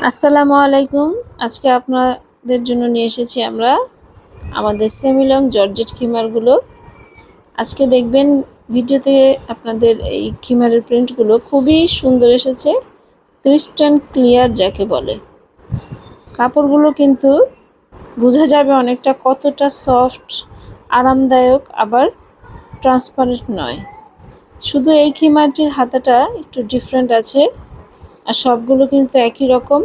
আসসালামু আলাইকুম। আজকে আপনাদের জন্য নিয়ে এসেছি আমরা আমাদের সেমি লং জর্জেট খিমারগুলো। আজকে দেখবেন ভিডিওতে আপনাদের এই খিমারের প্রিন্টগুলো খুবই সুন্দর এসেছে, ক্রিস্টাল ক্লিয়ার যাকে বলে। কাপড়গুলো কিন্তু বোঝা যাবে অনেকটা কতটা সফট, আরামদায়ক, আবার ট্রান্সপারেন্ট নয়। শুধু এই খিমারটির হাতাটা একটু ডিফারেন্ট আছে, আর সবগুলো কিন্তু একই রকম।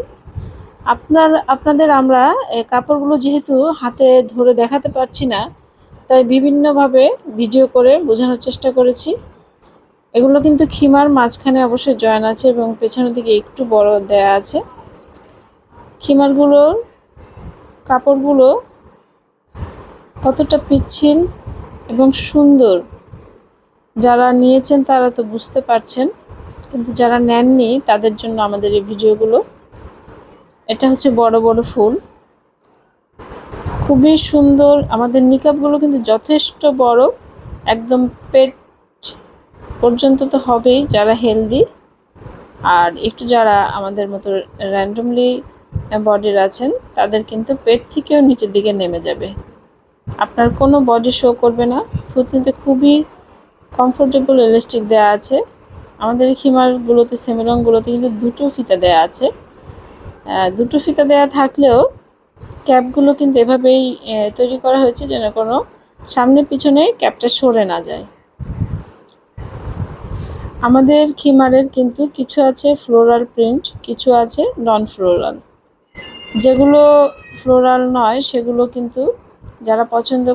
আপনাদের আমরা কাপড়গুলো যেহেতু হাতে ধরে দেখাতে পারছি না, তাই বিভিন্নভাবে ভিডিও করে বোঝানোর চেষ্টা করেছি। এগুলো কিন্তু খিমার মাঝখানে অবশ্যই জয়েন আছে এবং পেছনের দিকে একটু বড় দেয়া আছে। খিমারগুলোর কাপড়গুলো কতটা পিচ্ছিল এবং সুন্দর, যারা নিয়েছেন তারা তো বুঝতে পারছেন, কিন্তু যারা নেননি তাদের জন্য আমাদের এই ভিডিওগুলো। এটা হচ্ছে বড় বড় ফুল, খুবই সুন্দর। আমাদের নিকাবগুলো কিন্তু যথেষ্ট বড়, একদম পেট পর্যন্ত তো হবেই যারা হেলদি, আর একটু যারা আমাদের মতো র্যান্ডমলি বডির আছেন তাদের কিন্তু পেট থেকেও নিচের দিকে নেমে যাবে, আপনার কোনো বডি শো করবে না। থুতনিতে খুবই কমফোর্টেবল ইলাস্টিক দেওয়া আছে। আমাদের এই খিমারগুলোতে সেমিলংগুলোতে কিন্তু দুটো ফিতা দেওয়া আছে। দুটো ফিতা দেওয়া থাকলেও ক্যাপগুলো কিন্তু এভাবেই তৈরি করা হয়েছে যেন কোনো সামনে পিছনে ক্যাপটা সরে না যায়। আমাদের খিমারের কিন্তু কিছু আছে ফ্লোরাল প্রিন্ট, কিছু আছে নন ফ্লোরাল। যেগুলো ফ্লোরাল নয় সেগুলো কিন্তু যারা পছন্দ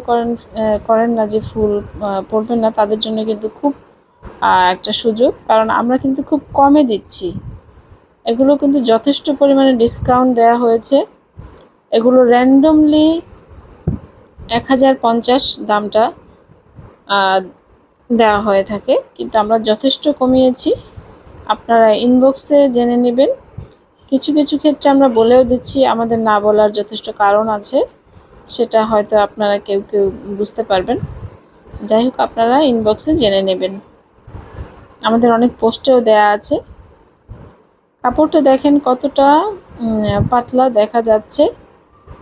করেন না যে ফুল পরবেন না, তাদের জন্য কিন্তু খুব একটা সুযোগ, কারণ আমরা কিন্তু খুব কমে দিচ্ছি। এগুলো কিন্তু যথেষ্ট পরিমাণে ডিসকাউন্ট দেওয়া হয়েছে। এগুলো র্যান্ডমলি 1050 দামটা দেওয়া হয়ে থাকে, কিন্তু আমরা যথেষ্ট কমিয়েছি। আপনারা ইনবক্সে জেনে নেবেন। কিছু কিছু ক্ষেত্রে আমরা বলেও দিচ্ছি, আমাদের না বলার যথেষ্ট কারণ আছে, সেটা হয়তো আপনারা কেউ কেউ বুঝতে পারবেন। যাই হোক, আপনারা ইনবক্সে জেনে নেবেন। আমাদের অনেক পোস্টেও দেয়া আছে। কাপড়টা দেখেন কতটা পাতলা দেখা যাচ্ছে।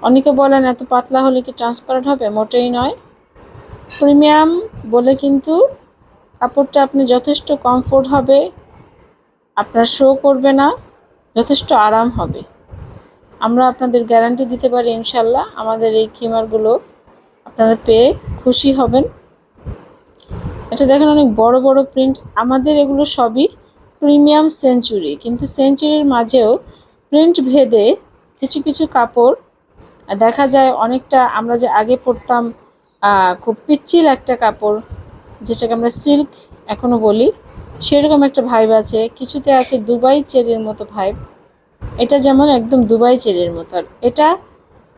অনেকে বলেন এত পাতলা হলে কি ট্রান্সপারেন্ট হবে? মোটেই নয়। প্রিমিয়াম বলে কিন্তু কাপড়টা আপনি যথেষ্ট কমফোর্ট হবে, আপনার শো করবে না, যথেষ্ট আরাম হবে। আমরা আপনাদের গ্যারান্টি দিতে পারি ইনশাল্লাহ। আমাদের এই খিমারগুলো আপনারা পেয়ে খুশি হবেন। এটা দেখেন অনেক বড় বড় প্রিন্ট। আমাদের এগুলো সবই প্রিমিয়াম সেঞ্চুরি, কিন্তু সেঞ্চুরির মাঝেও প্রিন্ট ভেদে কিছু কিছু কাপড় দেখা যায় অনেকটা, আমরা যে আগে পরতাম খুব পিচ্ছিল একটা কাপড়, যেটাকে আমরা সিল্ক এখনও বলি, সেরকম একটা ভাইব আছে। কিছুতে আছে দুবাই চেরির মতো ভাইব, এটা যেমন একদম দুবাই চেরির মতো। আর এটা,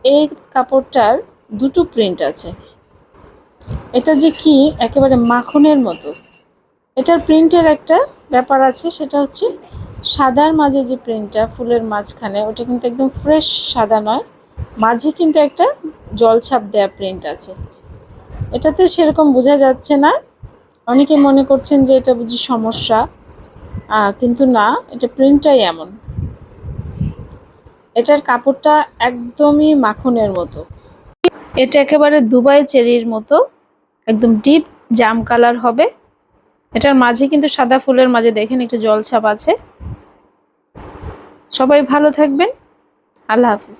এই কাপড়টার দুটো প্রিন্ট আছে। এটা যে কি একেবারে মাখনের মতো। এটার প্রিন্টের একটা ব্যাপার আছে, সেটা হচ্ছে সাদার মাঝে যে প্রিন্টটা ফুলের মাঝখানে, ওটা কিন্তু একদম ফ্রেশ সাদা নয়, মাঝে কিন্তু একটা জলছাপ দেয়া প্রিন্ট আছে। এটাতে সেরকম বোঝা যাচ্ছে না। অনেকে মনে করছেন যে এটা বুঝি সমস্যা, কিন্তু না, এটা প্রিন্টটাই এমন। এটার কাপড়টা একদমই মাখনের মতো। এটা একেবারে দুবাই চেরির মতো, একদম ডিপ জাম কালার হবে। এটার মাঝে কিন্তু সাদা ফুলের মাঝে দেখেন একটা জলছাপ আছে। সবাই ভালো থাকবেন। আল্লাহ হাফিজ।